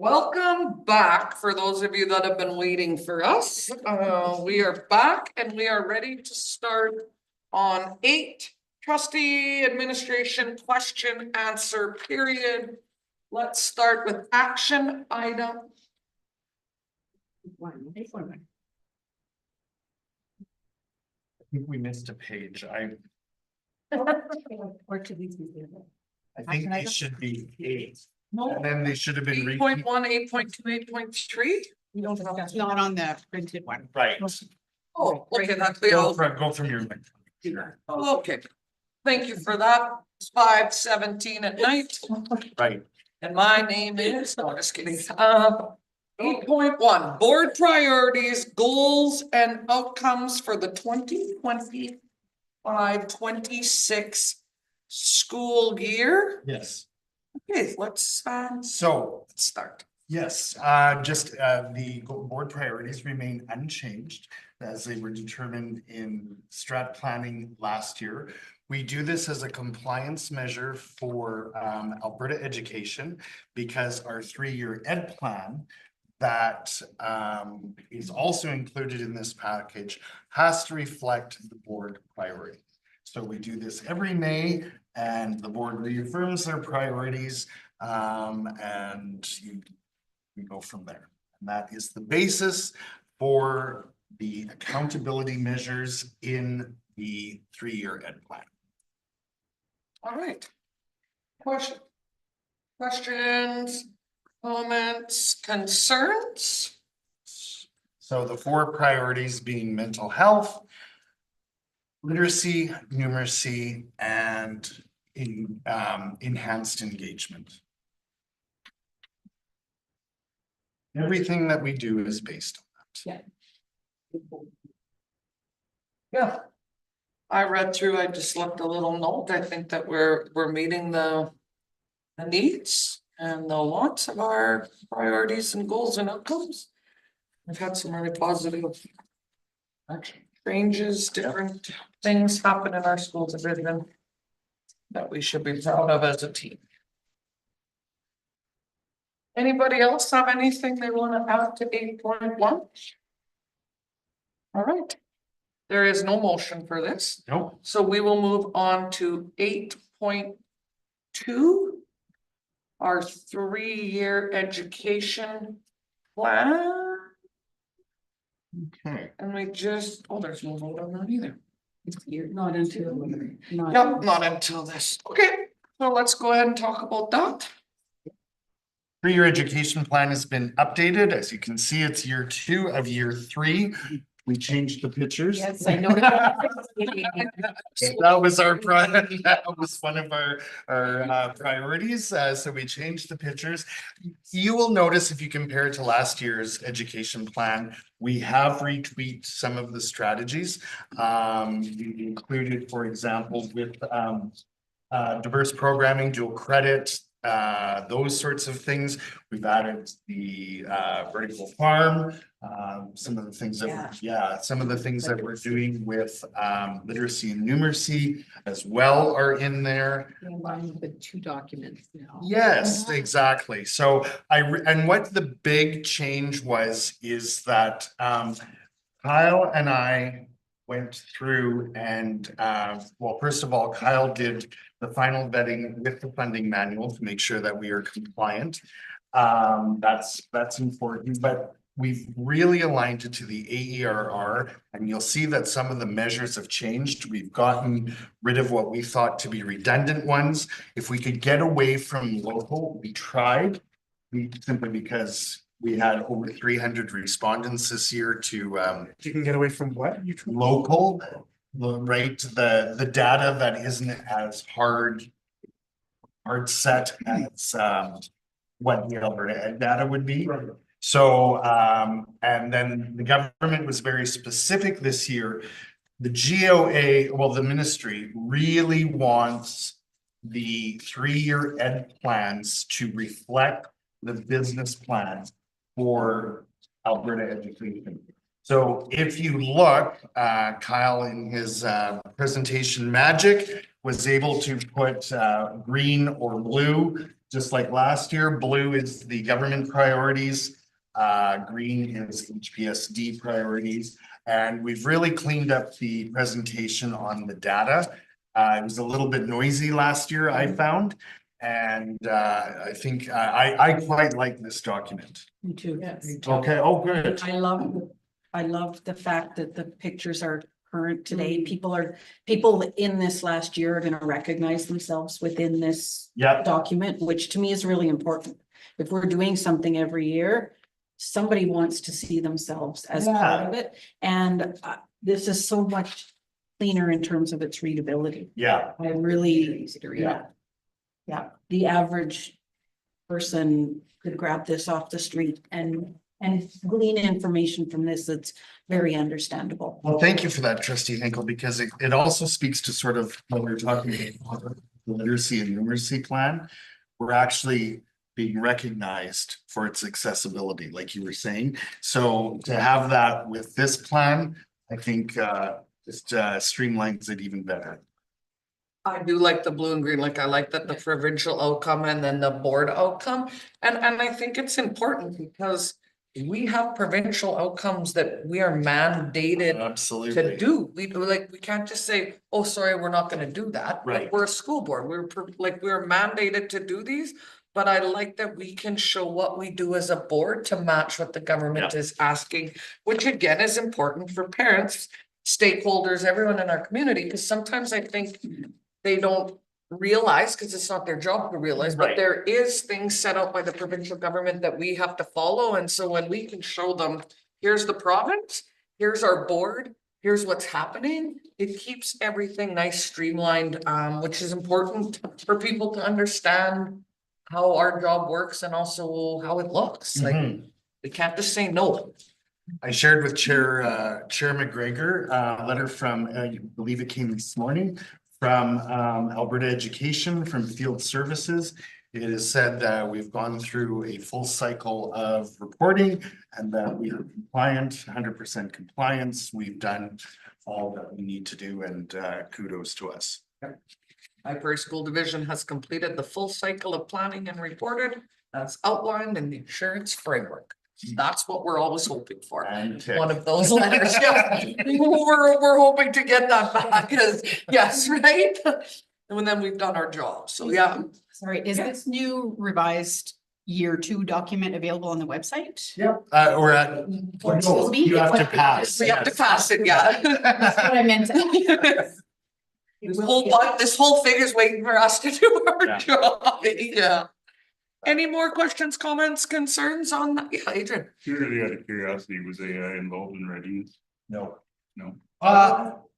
Welcome back for those of you that have been waiting for us. We are back and we are ready to start on 8 trustee administration question answer period. Let's start with action item. I think we missed a page. Or to these people. I think they should be 8. No. And then they should have been 8.1, 8.2, 8.3. We don't have, that's not on the printed one. right. Oh, okay, that's the Go old. from your. Sure. Oh, okay. Thank you for that. It's 5:17 at night. Right. And my name is, no, just kidding. 8.1, board priorities, goals and outcomes for the 2025-26 school year. Yes. Okay, let's So, start. yes, the board priorities remain unchanged as they were determined in strat planning last year. We do this as a compliance measure for Alberta education because our 3-year ed plan that is also included in this package has to reflect the board priority. So we do this every May and the board reaffirms their priorities and we go from there. And that is the basis for the accountability measures in the 3-year ed plan. All right. Questions, comments, concerns? So the 4 priorities being mental health, literacy, numeracy, and enhanced engagement. Everything that we do is based on that. Yeah. I read through, I just left a little note. I think that we're meeting the needs and the wants of our priorities and goals and outcomes. We've had some really positive changes, different things happen in our school division that we should be proud of as a team. Anybody else have anything they want to add to 8.1? All right. There is no motion for this. Nope. So we will move on to 8.2. Our 3-year education plan. Okay. And we just, oh, there's no vote on that either. Not until. Yep, not until this. Okay, so let's go ahead and talk about that. 3-year education plan has been updated. As you can see, it's year 2 of year 3. We changed the pictures. Yes, I know. That was our that was one of our priorities. So we changed the pictures. You will notice if you compare it to last year's education plan, we have retweaked some of the strategies. We included, for example, with diverse programming, dual credit, those sorts of things. We've added the vertical farm, some of the things that some of the things that we're doing with literacy and numeracy as well are in there. The 2 documents now. Yes, exactly. So and what the big change is that Kyle and I went through and well, first of all, Kyle did the final vetting with the funding manual to make sure that we are compliant. That's important, but we've really aligned it to the AERR, and you'll see that some of the measures have changed. We've gotten rid of what we thought to be redundant ones. If we could get away from local, we tried, simply because we had over 300 respondents this year to You can get away from what? local, right? The data that isn't as hard set as what the Alberta Ed data would be. So and then the government was very specific this year. The GOA, well, the ministry really wants the 3-year ed plans to reflect the business plan for Alberta education. So if you look, Kyle in his presentation magic was able to put green or blue, just like last year. Blue is the government priorities. Green is HPSD priorities. And we've really cleaned up the presentation on the data. It was a little bit noisy last year, I found. And I think I quite like this document. Me too. Okay, oh, good. I love the fact that the pictures are current today. Mm. People in this last year are gonna recognize themselves within this Yeah, document, which to me is really important. If we're doing something every year, somebody wants to see themselves as part of it. And this is so much cleaner in terms of its readability. yeah, I really, Easy to read. yeah. Yeah, the average person could grab this off the street and glean information from this that's very understandable. well, thank you for that, trustee Hinkle, because it also speaks to sort of when we were talking about the literacy and numeracy plan. We're actually being recognized for its accessibility, like you were saying. So to have that with this plan, I think just streamlines it even better. I do like the blue and green, like I like that the provincial outcome and then the board outcome. And I think it's important because we have provincial outcomes that we are mandated Absolutely. to do. We can't just say, oh, sorry, we're not gonna do that. Like, Right. we're a school board. We're mandated to do these. But I like that we can show what we do as a board to match what the government is asking, which again is important for parents, stakeholders, everyone in our community, because sometimes I think they don't realize, because it's not their job to realize, but Right. there is things set out by the provincial government that we have to follow. And so when we can show them, here's the province, here's our board, here's what's happening, it keeps everything nice, streamlined, which is important for people to understand how our job works and also how it looks. Like, Mhm. we can't just say no. I shared with Chair McGregor, a letter from, I believe it came this morning, from Alberta Education, from Field Services. It is said that we've gone through a full cycle of reporting and that we are compliant, 100% compliance. We've done all that we need to do, and kudos to us. My Prairie School Division has completed the full cycle of planning and reported as outlined in the insurance framework. That's what we're always hoping for. And One of those letters, yeah. We're hoping to get that back, because, yes, right? And then we've done our job, so yeah. Sorry, is this new revised year 2 document available on the website? Yep, or no, you have to pass. We have to pass it, yeah. That's what I meant. This whole thing is waiting for us to do our Yeah. job, yeah. Any more questions, comments, concerns on that? Yeah, Adrian? Purely out of curiosity, was AI involved in readiness? No. No.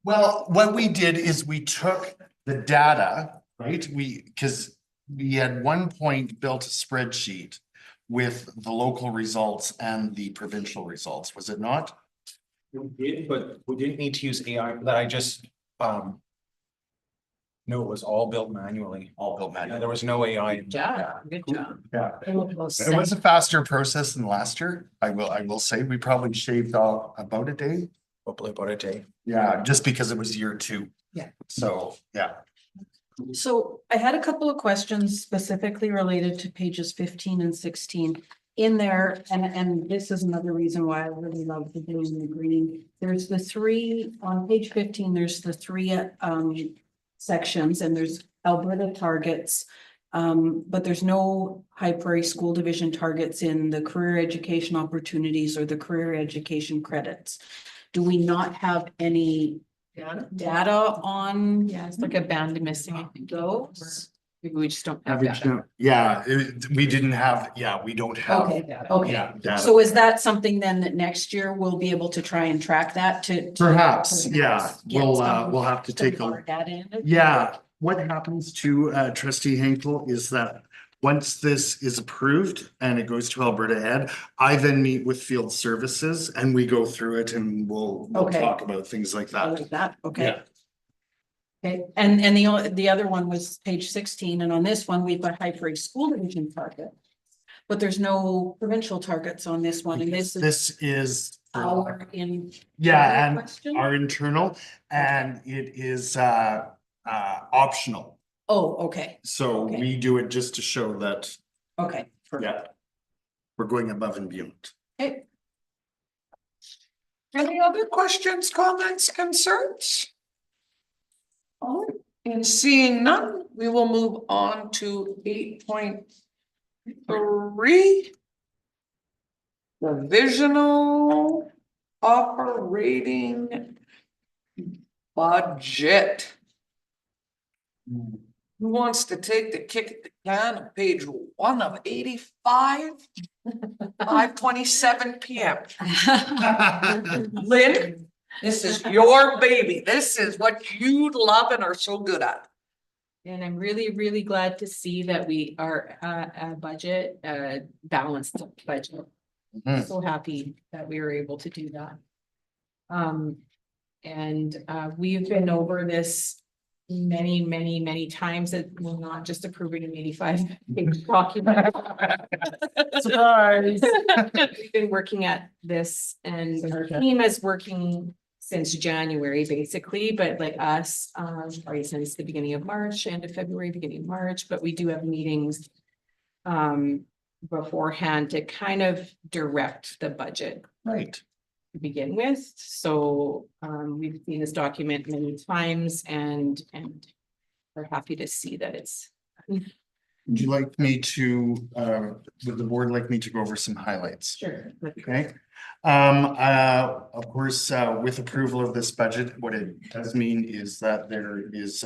Well, what we did is we took the data, right? Because we at one point built a spreadsheet with the local results and the provincial results, was it not? We did, but we didn't need to use AI for that. I just, no, it was all built manually. All built Yeah, manually. there was no AI. Yeah, good job. Yeah. It was a faster process than last year. I will say, we probably shaved off about a day. Hopefully about a day. Yeah, just because it was year 2. Yeah. So, yeah. So I had a couple of questions specifically related to pages 15 and 16 in there. And this is another reason why I really love the blue and the green. There's the 3 on page 15, there's the 3 sections, and there's Alberta targets. But there's no High Prairie School Division targets in the career education opportunities or the career education credits. Do we not have any data on? Yeah, it's like a band missing, I think. Those? Maybe we just don't have that. Yeah, we didn't have, we don't have. Okay, okay. Yeah, data. So is that something then that next year we'll be able to try and track that to? Perhaps, yeah, get we'll some- have to take some a, more data in it? yeah, what happens to trustee Hinkle is that once this is approved and it goes to Alberta Ed, I then meet with Field Services and we go through it and we'll Okay. talk about things like I that. like that, okay. Yeah. Okay, and the other one was page 16, and on this one, we've got High Prairie School Division target. But there's no provincial targets on this one, and this is This is. for- our in. Yeah, and question? our internal, and it is optional. Oh, okay, So Okay. we do it just to show that, okay. yeah, we're going above and beyond. Okay. Any other questions, comments, concerns? All right, and seeing none, we will move on to 8.3. Provisional operating budget. Who wants to take the kick at the can of page 1 of 85? 5:27 PM. Lynn, this is your baby. This is what you love and are so good at. And I'm really, really glad to see that we are a budget, balanced budget. Mhm. So happy that we were able to do that. We've been over this many, many, many times that we're not just approving an 85 page document. Surprise. We've been working at this and our team is working since January, basically, but like us, probably since the beginning of March, end of February, beginning of March, but we do have meetings beforehand to kind of direct the budget Right. to begin with. So we've seen this document many times and we're happy to see that it's. Would you like me to, would the board like me to go over some highlights? Sure. Okay. Of course, with approval of this budget, what it does mean is that there is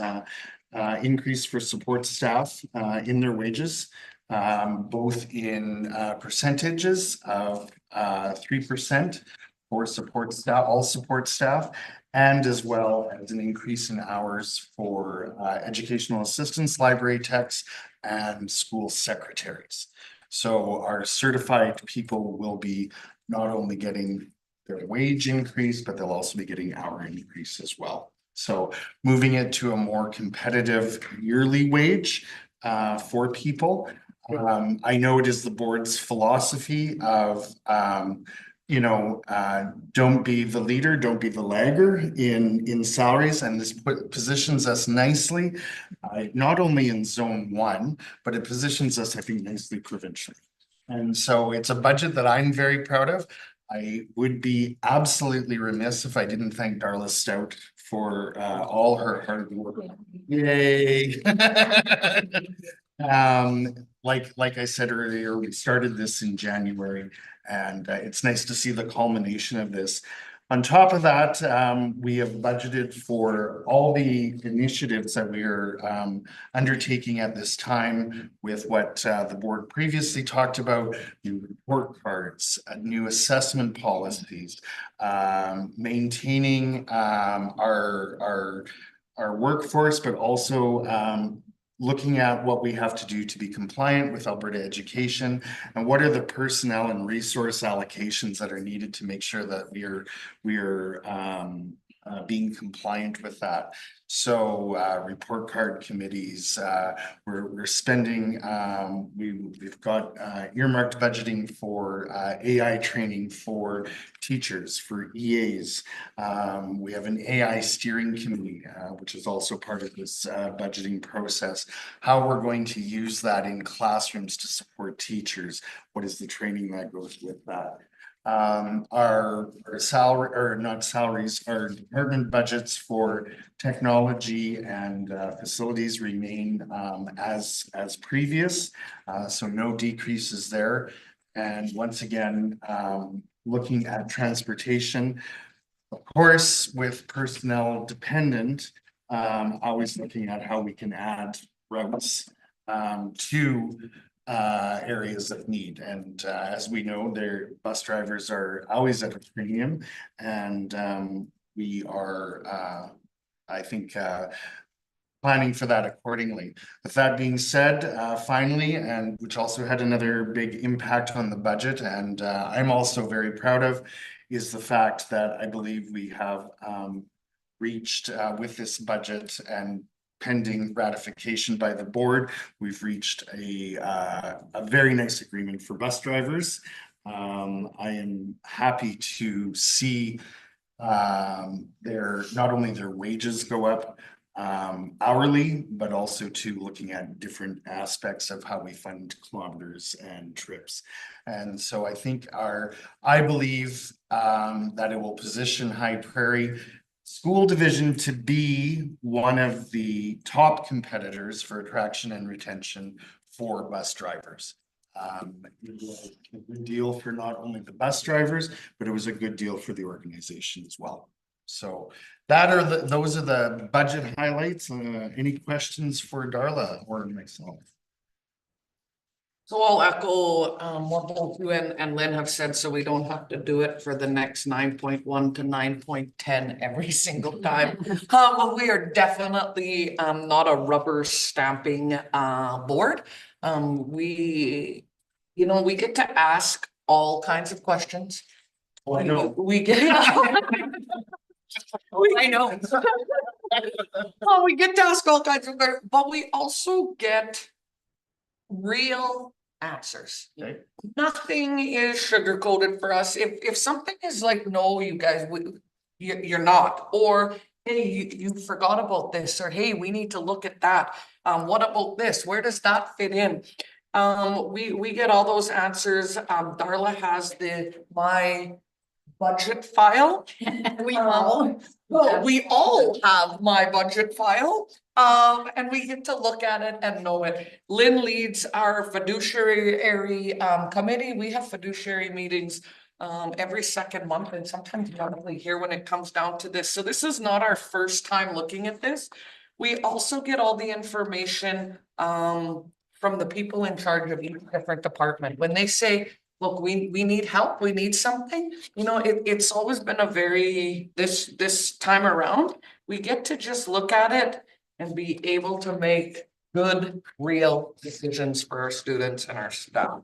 increase for support staff in their wages, both in percentages of 3% for support staff, all support staff, and as well as an increase in hours for educational assistants, library techs, and school secretaries. So our certified people will be not only getting their wage increase, but they'll also be getting hour increase as well. So moving it to a more competitive yearly wage for people. I know it is the board's philosophy of don't be the leader, don't be the lagger in salaries, and this positions us nicely, not only in zone 1, but it positions us, I think, nicely provincially. And so it's a budget that I'm very proud of. I would be absolutely remiss if I didn't thank Darla Stout for all her hard work. Yay. Like I said earlier, we started this in January, and it's nice to see the culmination of this. On top of that, we have budgeted for all the initiatives that we are undertaking at this time with what the board previously talked about, new report cards, new assessment policies, maintaining our workforce, but also looking at what we have to do to be compliant with Alberta education and what are the personnel and resource allocations that are needed to make sure that we are being compliant with that. So report card committees, we're spending, we've got earmarked budgeting for AI training for teachers, for EAs. We have an AI steering committee, which is also part of this budgeting process. How we're going to use that in classrooms to support teachers. What is the training that goes with that? Our salary, or not salaries, our department budgets for technology and facilities remain as previous, so no decreases there. And once again, looking at transportation, of course, with personnel dependent, always looking at how we can add routes to areas of need. And as we know, their bus drivers are always at a premium, and we are, I think, planning for that accordingly. With that being said, finally, and which also had another big impact on the budget, and I'm also very proud of, is the fact that I believe we have reached with this budget and pending ratification by the board, we've reached a very nice agreement for bus drivers. I am happy to see not only their wages go up, hourly, but also to looking at different aspects of how we fund kilometers and trips. And so I believe that it will position High Prairie School Division to be one of the top competitors for attraction and retention for bus drivers. It was a good deal for not only the bus drivers, but it was a good deal for the organization as well. So those are the budget highlights. Any questions for Darla or myself? So I'll echo what both you and Lynn have said, so we don't have to do it for the next 9.1 to 9.10 every single time. But we are definitely not a rubber stamping board. We get to ask all kinds of questions. Oh, I know. We get. I know. Oh, we get to ask all kinds of, but we also get real answers. Okay. Nothing is sugar coated for us. If something is like, no, you guys, you're not, or hey, you forgot about this, or hey, we need to look at that. What about this? Where does that fit in? We get all those answers. Darla has my budget file. We all. Well, we all have my budget file, and we get to look at it and know it. Lynn leads our fiduciary committee. We have fiduciary meetings every second month, and sometimes probably here when it comes down to this. So this is not our first time looking at this. We also get all the information from the people in charge of each different department. When they say, look, we need help, we need something, it's always been a very, this time around, we get to just look at it and be able to make good, real decisions for our students and our staff.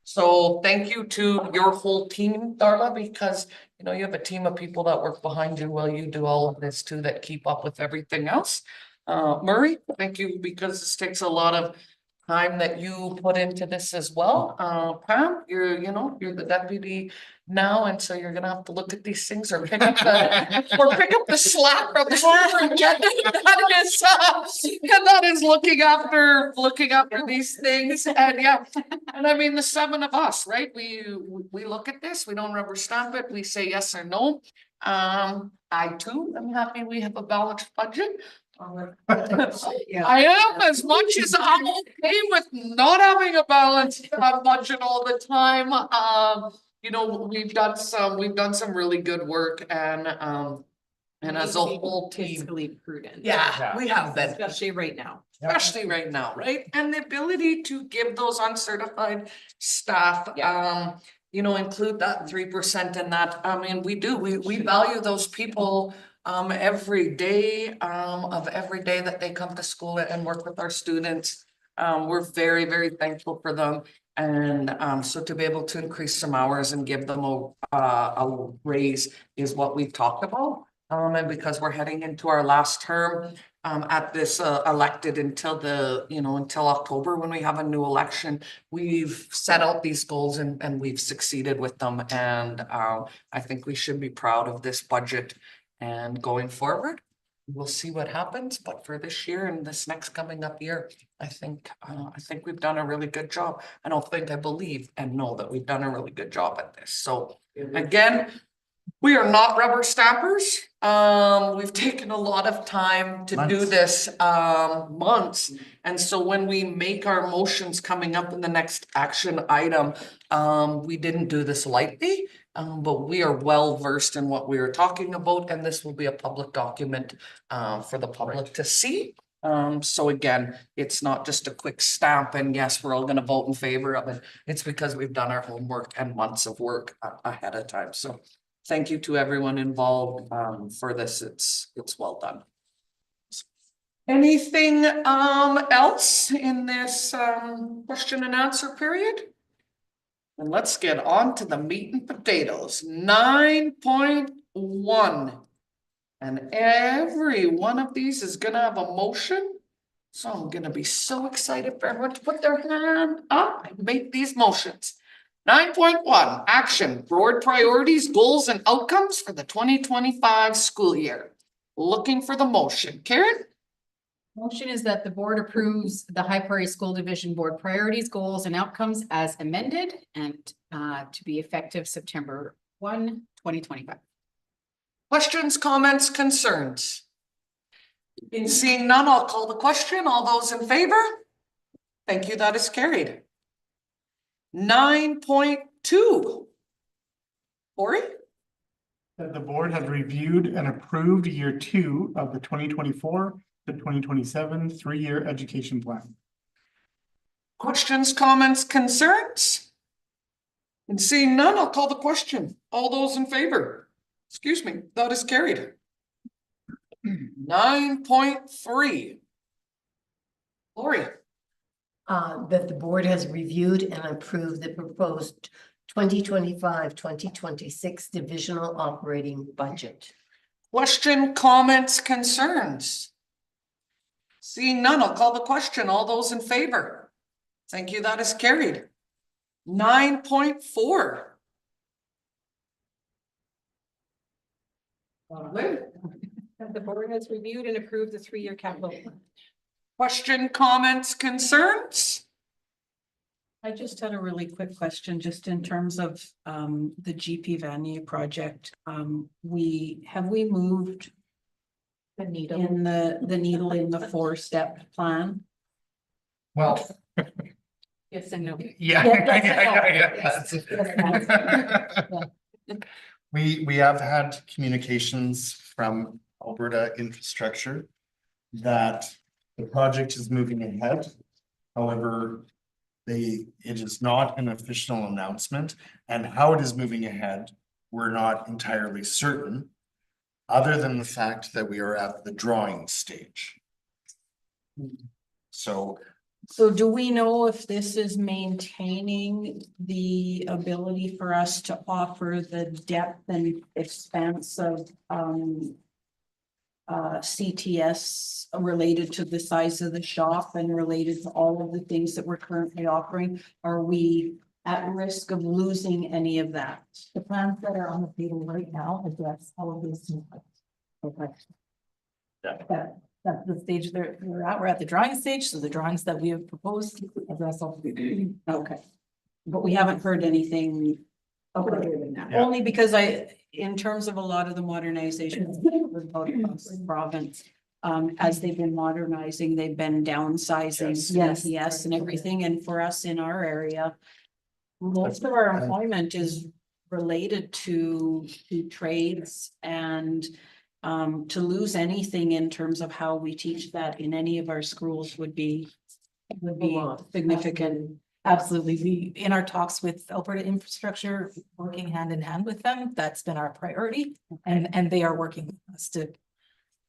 So thank you to your whole team, Darla, because you have a team of people that work behind you while you do all of this too, that keep up with everything else. Murray, thank you, because this takes a lot of time that you put into this as well. Pam, you're the deputy now, and so you're gonna have to look at these things or pick up the slack from the superintendent that is looking after these things. And yeah, and I mean the seven of us, right? We look at this, we don't rubber stamp it, we say yes or no. I too am happy we have a balanced budget. I am, as much as I'm okay with not having a balanced budget all the time. We've done some really good work, and as a whole team. Fiscally prudent. Yeah, we have been. Especially right now. Especially right now, right? And the ability to give those uncertified staff, include that 3% in that. I mean, we value those people every day that they come to school and work with our students. We're very, very thankful for them. And so to be able to increase some hours and give them a raise is what we've talked about. And because we're heading into our last term at this elected until October, when we have a new election, we've set out these goals and we've succeeded with them. And I think we should be proud of this budget. And going forward, we'll see what happens. But for this year and this next coming up year, I think we've done a really good job. I believe and know that we've done a really good job at this. So again, we are not rubber stampers. We've taken a lot of time to do this, months. And so when we make our motions coming up in the next action item, we didn't do this lightly. But we are well versed in what we are talking about, and this will be a public document for the public to see. So again, it's not just a quick stamp and yes, we're all going to vote in favor of it. It's because we've done our homework and months of work ahead of time. So thank you to everyone involved for this. It's well done. Anything else in this question and answer period? And let's get on to the meat and potatoes. 9.1. And every one of these is gonna have a motion. So I'm gonna be so excited for everyone to put their hand up and make these motions. 9.1, action, board priorities, goals, and outcomes for the 2025 school year. Looking for the motion. Karen? Motion is that the board approves the High Prairie School Division Board priorities, goals and outcomes as amended and to be effective September 1, 2025. Questions, comments, concerns? In seeing none, I'll call the question. All those in favor? Thank you, that is carried. 9.2. Lori? That the board has reviewed and approved year 2 of the 2024 to 2027 3-year education plan. Questions, comments, concerns? And seeing none, I'll call the question. All those in favor? Excuse me, that is carried. 9.3. Lori? That the board has reviewed and approved the proposed 2025-2026 divisional operating budget. Question, comments, concerns? Seeing none, I'll call the question. All those in favor? Thank you, that is carried. 9.4. The board has reviewed and approved the 3-year capital plan. Question, comments, concerns? I just had a really quick question, just in terms of the GP Vanier project. We moved The needle. in the needle in the 4-step plan? Well, Yes and no. yeah. Yes, We have had communications from Alberta Infrastructure that the project is moving ahead. However, it is not an official announcement, and how it is moving ahead, we're not entirely certain. Other than the fact that we are at the drawing stage. So So do we know if this is maintaining the ability for us to offer the depth and expanse of CTS related to the size of the shop and related to all of the things that we're currently offering? Are we at risk of losing any of that? The plans that are on the table right now address all of these. Okay. That's the stage we're at. We're at the drawing stage, so the drawings that we have proposed address all. Okay, but we haven't heard anything. Okay. Only because in terms of a lot of the modernization across the province, as they've been modernizing, they've been downsizing CTS and everything, and for us in our area, most of our employment is related to trades, and to lose anything in terms of how we teach that in any of our schools would be significant. Absolutely. We, in our talks with Alberta Infrastructure, working hand in hand with them, that's been our priority. And they are working with us to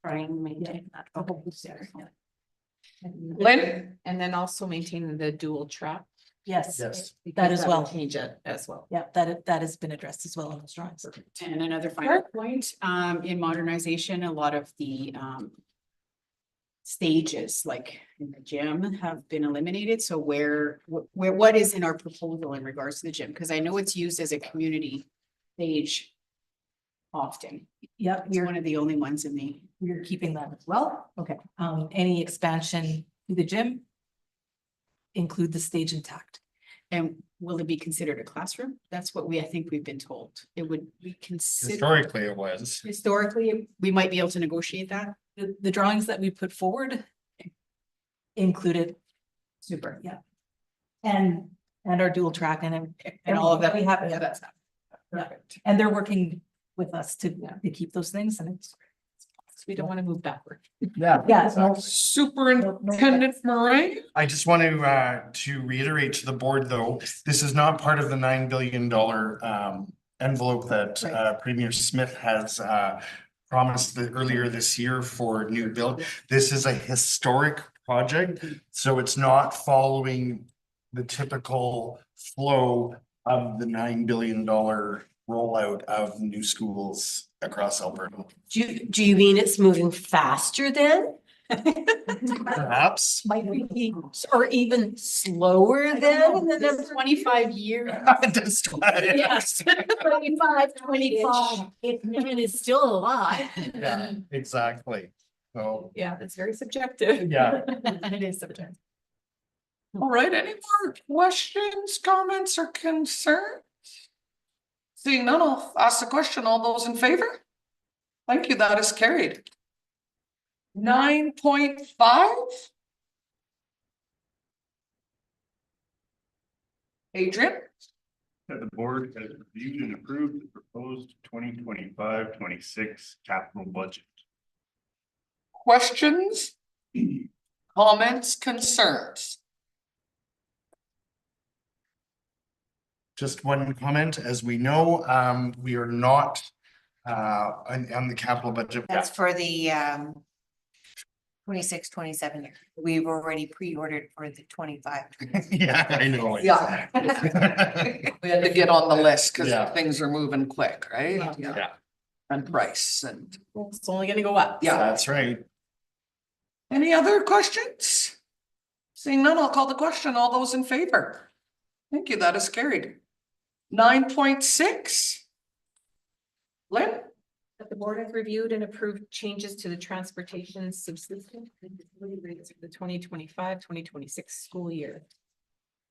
Try and maintain that. Lynn? And then also maintaining the dual track. yes, yes, that as well. Change it as well. Yeah, that has been addressed as well in those drawings. And another final point, in modernization, a lot of the stages, like in the gym, have been eliminated. So what is in our proposal in regards to the gym? Because I know it's used as a community stage often. Yep, It's one of the only ones in the, we're keeping that as well. Okay, any expansion to the gym include the stage intact. and will it be considered a classroom? That's what I think we've been told. It would be considered. historically it was. Historically, we might be able to negotiate that. The drawings that we put forward included, Super. yeah. And our dual track and all of that. We have, Yeah, yeah, that's. Perfect. And they're working with us to keep those things, and it's. We don't want to move backward. Yeah. Yeah, no, Superintendent Murray? I just want to reiterate to the board, though, this is not part of the $9 billion envelope that Premier Smith has promised earlier this year for new build. This is a historic project, so it's not following the typical flow of the $9 billion rollout of new schools across Alberta. Do you mean it's moving faster then? Perhaps. might be, Or even slower then? in the This next 25 years. Yes, 25. It is still alive. Yeah, exactly. So, Yeah, it's very subjective. Yeah. It is subjective. All right, any more questions, comments, or concerns? Seeing none, I'll ask the question. All those in favor? Thank you, that is carried. 9.5. Adrian, That the board has reviewed and approved the proposed 2025-26 capital budget. questions? Comments, concerns? just one comment, as we know, we are not on the capital budget. That's for the 26-27 year. We've already pre-ordered for the 25. Yeah, I know. Yeah. We had to get on the list because Yeah. things are moving quick, right? Yeah. And price and, It's only gonna go up. yeah. That's right. Any other questions? Seeing none, I'll call the question. All those in favor? Thank you, that is carried. 9.6. Lynn? That the board has reviewed and approved changes to the transportation subsistence and facility rates for the 2025-2026 school year.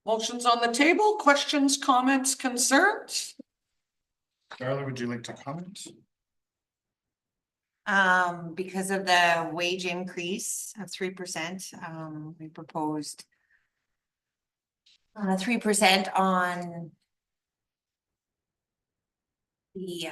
Motion's on the table. Questions, comments, concerns? Darla, would you like to comment? Because of the wage increase of 3%, we proposed 3% on the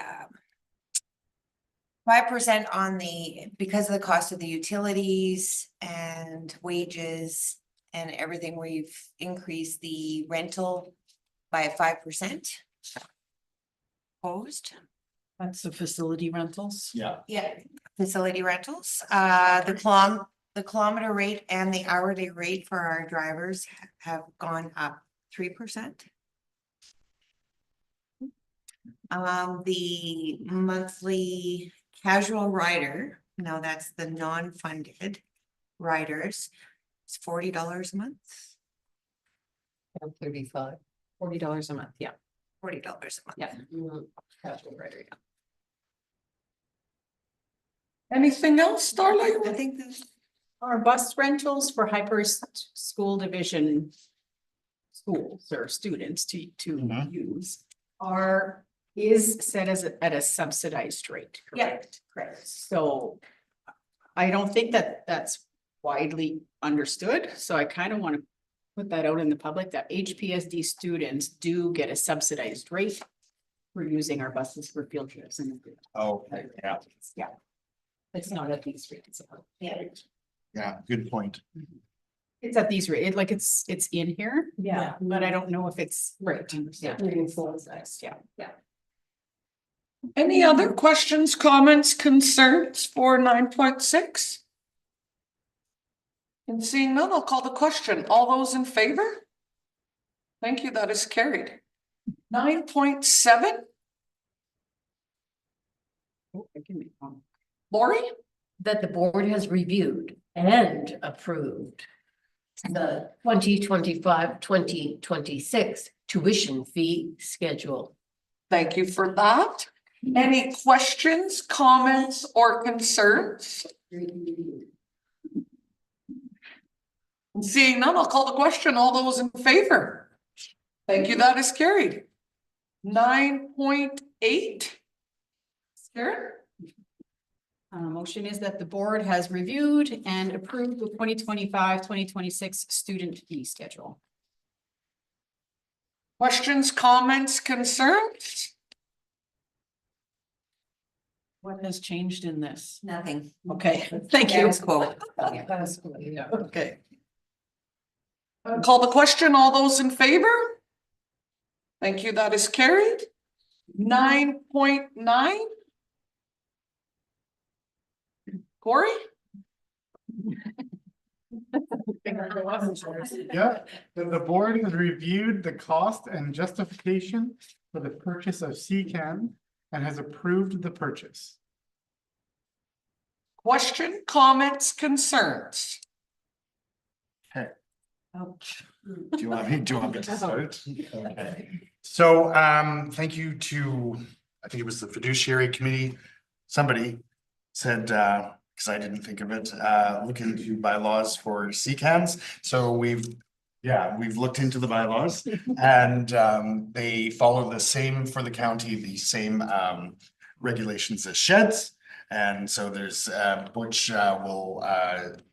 5% on the, because of the cost of the utilities and wages and everything, we've increased the rental by 5%. Opposed? That's the facility rentals. Yeah. Yeah, facility rentals, the kilometer rate and the hourly rate for our drivers have gone up 3%. The monthly casual rider, no, that's the non-funded riders, it's $40 a month. $40 a month, yeah. $40 a month. Yeah. Casual rider, yeah. Anything else, Darla? I think that's. Our bus rentals for School Division schools or students to Mhm. use is set at a subsidized rate. Correct. Correct. So I don't think that that's widely understood, so I kind of want to put that out in the public that HPSD students do get a subsidized rate for using our buses for field trips and. Okay, yeah, Yeah. It's not at these rates. Yeah. yeah, good point. It's at these rates, like it's in here. Yeah. But I don't know if it's right. Yeah. Yeah. Any other questions, comments, concerns for 9.6? And seeing none, I'll call the question. All those in favor? Thank you, that is carried. 9.7. Lori? That the board has reviewed and approved the 2025-2026 tuition fee schedule. Thank you for that. Any questions, comments, or concerns? And seeing none, I'll call the question. All those in favor? Thank you, that is carried. 9.8. Karen? Motion is that the board has reviewed and approved the 2025-2026 student fee schedule. Questions, comments, concerns? What has changed in this? Nothing. Okay, thank you. Status quo. Okay. Call the question. All those in favor? Thank you, that is carried. 9.9. Corey? Yeah, that the board has reviewed the cost and justification for the purchase of CCAN and has approved the purchase. Question, comments, concerns? Okay. Do you want me to start? Okay. So, thank you to, I think it was the fiduciary committee. Somebody said, because I didn't think of it, look into bylaws for CCANs. So we've looked into the bylaws and they follow the same for the county, the same regulations as sheds. And so there's Butch will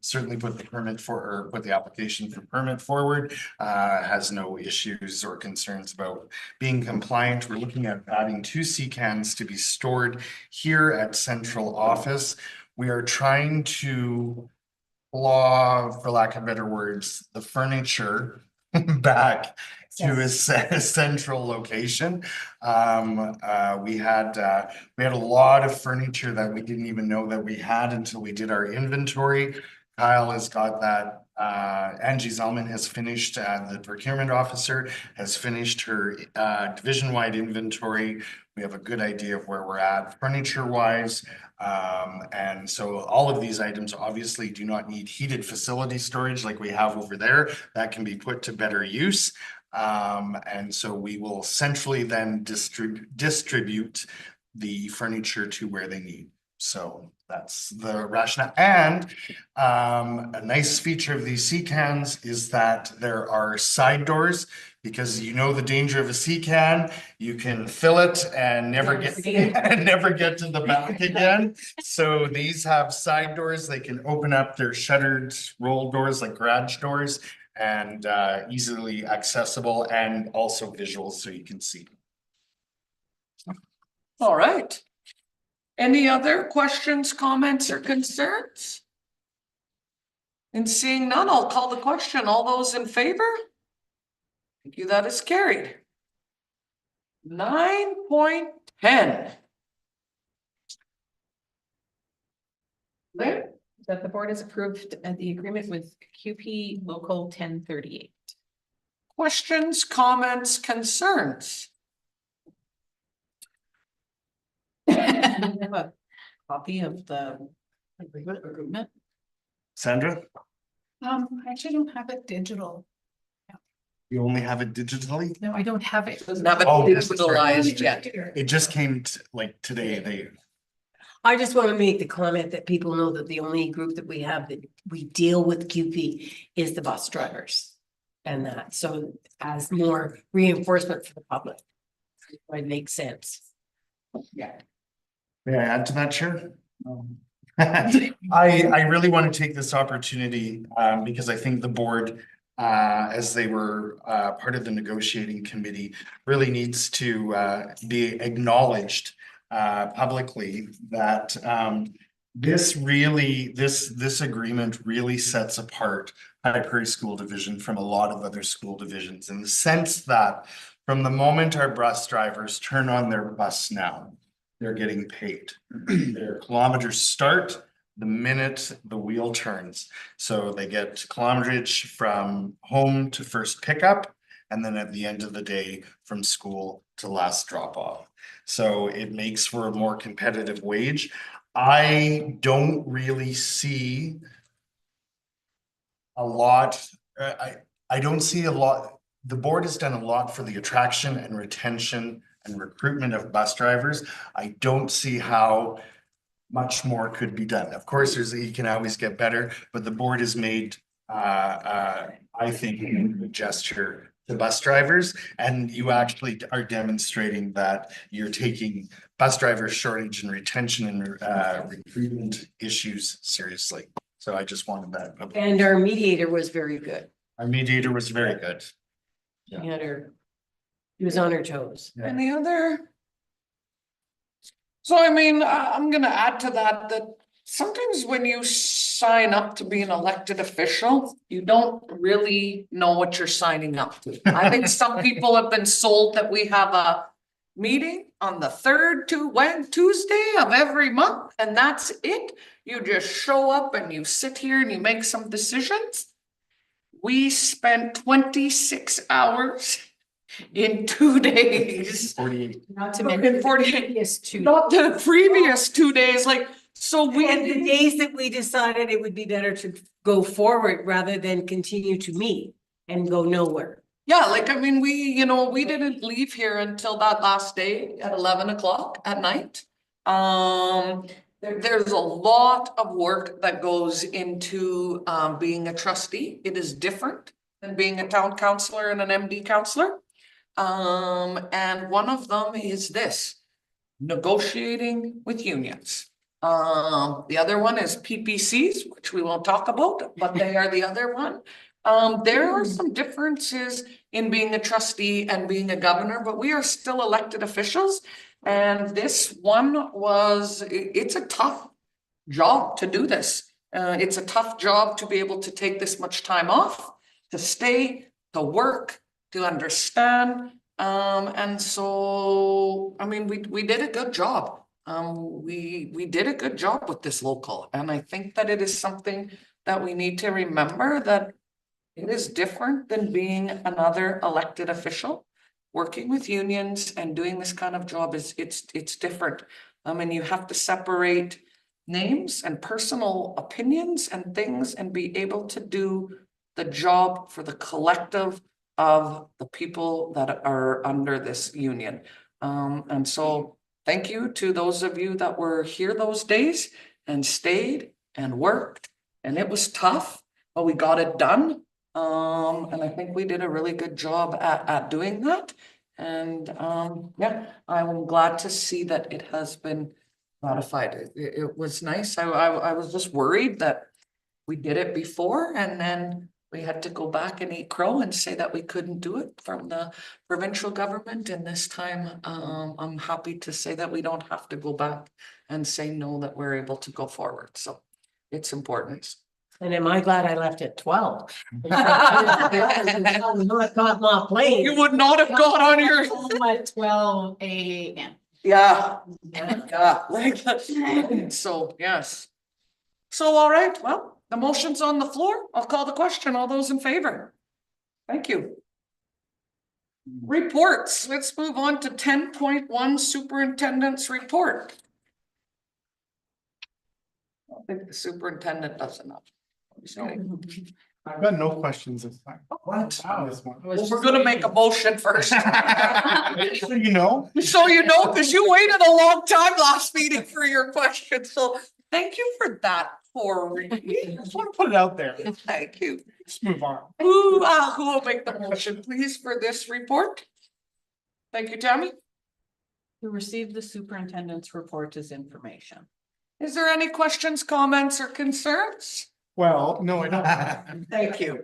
certainly put the permit for, or put the application for permit forward. Has no issues or concerns about being compliant. We're looking at adding 2 CCANs to be stored here at central office. We are trying to for lack of better words, the furniture back to a central location. We had a lot of furniture that we didn't even know that we had until we did our inventory. Kyle has got that. Angie Zellman has finished, the procurement officer has finished her division-wide inventory. We have a good idea of where we're at furniture-wise. And so all of these items obviously do not need heated facility storage like we have over there. That can be put to better use. And so we will centrally then distribute the furniture to where they need. So that's the rationale. And a nice feature of these CCANs is that there are side doors, because you know the danger of a CCAN, you can fill it and never get to the back again. So these have side doors. They can open up their shuttered roll doors like garage doors, and easily accessible, and also visual so you can see. All right. Any other questions, comments, or concerns? And seeing none, I'll call the question. All those in favor? Thank you, that is carried. 9.10. Lynn? That the board has approved the agreement with QP Local 1038. Questions, comments, concerns? I have a copy of the agreement. Sandra, I actually don't have it digital. you only have it digitally? No, I don't have it. Doesn't have it Oh, digitalized yet. It just came like today. I just want to make the comment that people know that the only group that we have that we deal with QP is the bus drivers. And that, so as more reinforcement for the public. It makes sense. Yeah. May I add to that, Chair? I really want to take this opportunity because I think the board, as they were part of the negotiating committee, really needs to be acknowledged publicly that this agreement really sets apart High Prairie School Division from a lot of other school divisions, in the sense that from the moment our bus drivers turn on their bus now, they're getting paid. Their kilometers start the minute the wheel turns. So they get kilometerage from home to first pickup, and then at the end of the day from school to last drop off. So it makes for a more competitive wage. I don't really see a lot. I don't see a lot. The board has done a lot for the attraction and retention and recruitment of bus drivers. I don't see how much more could be done. Of course, you can always get better, but the board has made, I think, a gesture to bus drivers, and you actually are demonstrating that you're taking bus driver shortage and retention and recruitment issues seriously. So I just wanted that. And our mediator was very good. Our mediator was very good. She had he was on her toes. Yeah. Any other? So I mean, I'm gonna add to that, that sometimes when you sign up to be an elected official, you don't really know what you're signing up to. I think some people have been sold that we have a meeting on the third Tuesday of every month, and that's it. You just show up and you sit here and you make some decisions. We spent 26 hours in 2 days. 48. Not to In mention 48. previous two. Not the previous 2 days, like, so we. And the days that we decided it would be better to go forward rather than continue to meet and go nowhere. Yeah, like, I mean, we didn't leave here until that last day at 11 o'clock at night. There's a lot of work that goes into being a trustee. It is different than being a town councillor and an MD councillor. And one of them is this, negotiating with unions. The other one is PPCs, which we won't talk about, but they are the other one. There are some differences in being a trustee and being a governor, but we are still elected officials. And this one was, it's a tough job to do this. It's a tough job to be able to take this much time off, to stay, to work, to understand. And so, I mean, we did a good job. We did a good job with this local. And I think that it is something that we need to remember, that it is different than being another elected official. Working with unions and doing this kind of job it's different. And you have to separate names and personal opinions and things and be able to do the job for the collective of the people that are under this union. And so thank you to those of you that were here those days and stayed and worked, and it was tough, but we got it done. And I think we did a really good job at doing that. And yeah, I'm glad to see that it has been ratified. It was nice. I was just worried that we did it before and then we had to go back and eat crow and say that we couldn't do it from the provincial government. And this time, I'm happy to say that we don't have to go back and say no, that we're able to go forward. So it's important. And am I glad I left at 12? Not got my plane. You would not have gone on your. Home at 12 a.m. Yeah, yeah, like, so, yes. So, all right, well, the motion's on the floor. I'll call the question. All those in favor? Thank you. Reports. Let's move on to 10.1 Superintendent's Report. I think the superintendent does enough. I've got no questions this time. What? Wow, this one. Well, we're gonna make a motion first. So you know, So you know, because you waited a long time last meeting for your question, so thank you for that, Corey. I just want to put it out there. Thank you. Let's move on. Who will make the motion, please, for this report? Thank you, Tammy. To receive the superintendent's report as information. Is there any questions, comments, or concerns? Well, no, I don't. Thank you.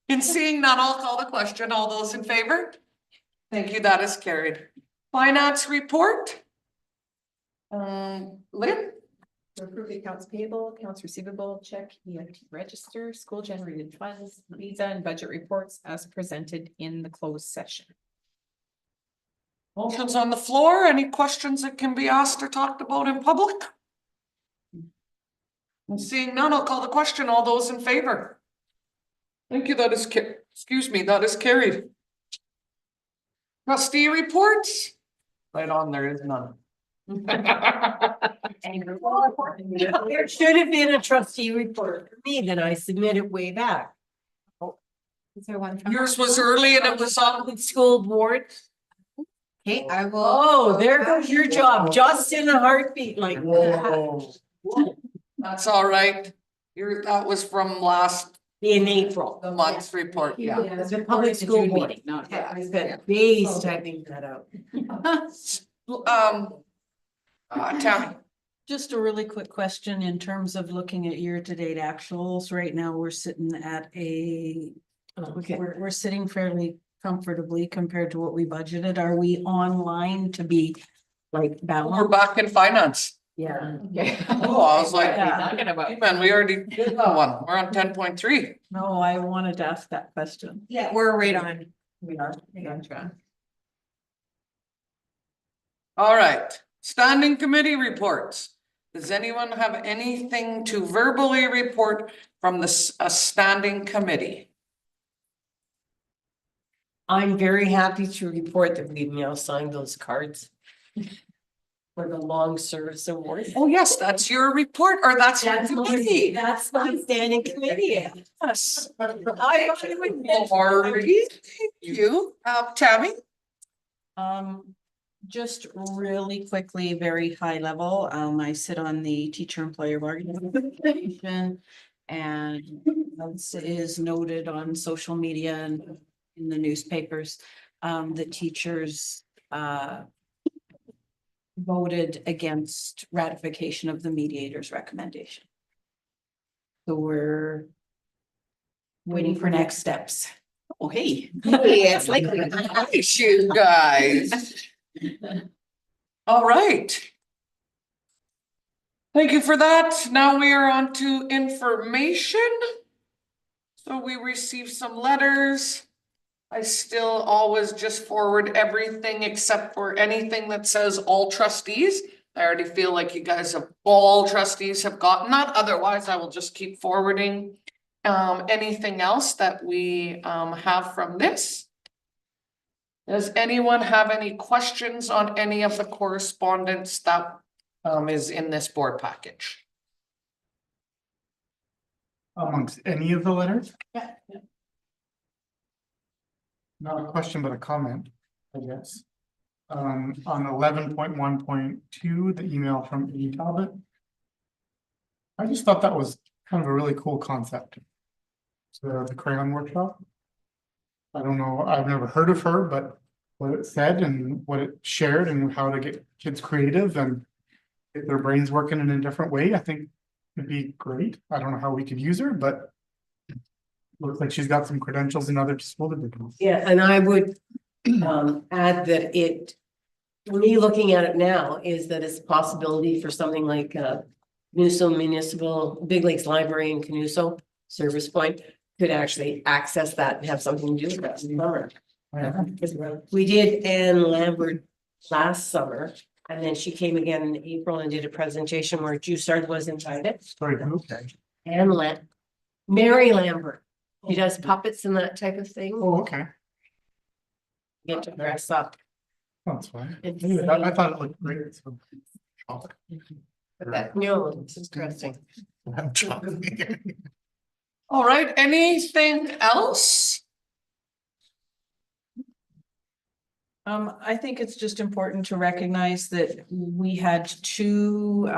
In seeing none, I'll call the question. All those in favor? Thank you, that is carried. Finance report. Lynn? To approve the accounts payable, accounts receivable, check, EFT register, school generated funds, visa and budget reports as presented in the closed session. Motion's on the floor. Any questions that can be asked or talked about in public? And seeing none, I'll call the question. All those in favor? Thank you. That is that is carried. Trustee reports? Right on, there is none. There should have been a trustee report for me that I submitted way back. Is there one from? Yours was early and it was on. With school board. Okay, I will. Oh, there goes your job, just in a heartbeat like that. Whoa. That's all right. That was from last In April. month's report, yeah. Yeah, it's a public school board. Meeting, not. I spent days typing that out. Tammy. Just a really quick question in terms of looking at year-to-date actuals. Right now, we're sitting at Okay. we're sitting fairly comfortably compared to what we budgeted. Are we online to be like We're balanced? back in finance. Yeah. Oh, I was like, What are you talking about? man, we already did that one. We're on 10.3. No, I wanted to ask that question. Yeah, we're right on. We are. Gotcha. All right, standing committee reports. Does anyone have anything to verbally report from a standing committee? I'm very happy to report that we've now signed those cards. For the long service award. Oh, yes, that's your report, or that's your committee. That's my standing committee. Yes. I thought it would be- Alrighty, thank you. Tammy? Just really quickly, very high level, I sit on the teacher employer bargaining association. And as is noted on social media and in the newspapers, the teachers, voted against ratification of the mediator's recommendation. So we're waiting for next steps. Oh, hey. It's like you guys. All right. Thank you for that. Now we are on to information. So we received some letters. I still always just forward everything except for anything that says all trustees. I already feel like you guys have, all trustees have gotten that. Otherwise, I will just keep forwarding anything else that we have from this. Does anyone have any questions on any of the correspondence that is in this board package? Amongst any of the letters? Yeah. Not a question, but a comment, I guess. On 11.1.2, the email from E. Talbot. I just thought that was kind of a really cool concept. So the crayon workshop. I don't know, I've never heard of her, but what it said and what it shared and how to get kids creative and get their brains working in a different way, I think it'd be great. I don't know how we could use her, but looks like she's got some credentials in other school divisions. Yeah, and I would add that me looking at it now is that it's a possibility for something like Canuso Municipal, Big Lakes Library in Canuso, Service Point, could actually access that and have something to do with that in the summer. We did Ann Lambert last summer, and then she came again in April and did a presentation where Jussard was invited. Sorry, okay. Mary Lambert. She does puppets and that type of thing. Oh, okay. Get to dress up. That's fine. It's- I thought it looked great. So. But that, no, it's interesting. I'm trying. All right, anything else? I think it's just important to recognize that we had two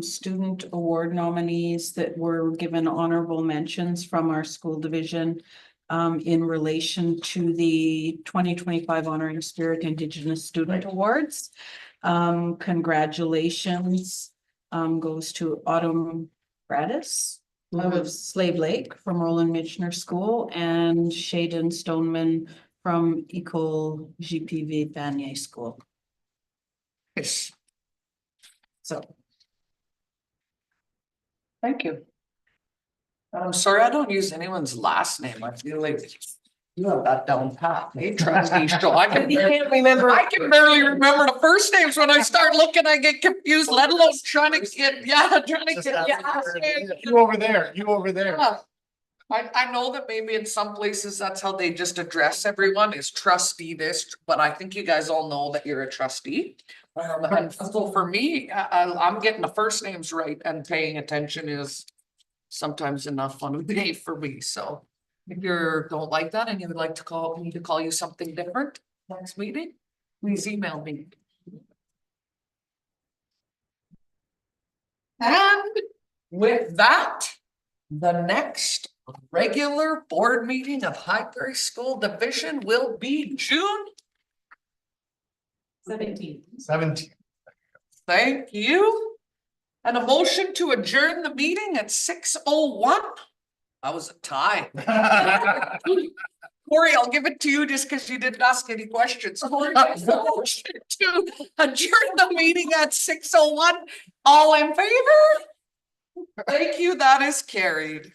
student award nominees that were given honorable mentions from our school division in relation to the 2025 Honoring Spirit Indigenous Student Awards. Congratulations goes to Autumn Bradis out of Slave Lake from Roland Michener School and Shaden Stoneman from Ecole GPV Vanier School. Yes. So Thank you. I'm sorry, I don't use anyone's last name. I feel like you have that down pat. Hey, trustee Shaw, I can You can't remember. I can barely remember the first names. When I start looking, I get confused, let alone trying to get, trying to get. You over there, you over there. Yeah. I know that maybe in some places that's how they just address everyone is trustee this, but I think you guys all know that you're a trustee. And so for me, I'm getting the first names right and paying attention is sometimes enough on a day for me, so. If you don't like that and you would like to call me to call you something different next meeting, please email me. And with that, the next regular board meeting of Highbury School Division will be June 17. 17. Thank you. And a motion to adjourn the meeting at 6:01. That was a tie. Corey, I'll give it to you just because you didn't ask any questions. Motion to adjourn the meeting at 6:01. All in favor? Thank you. That is carried.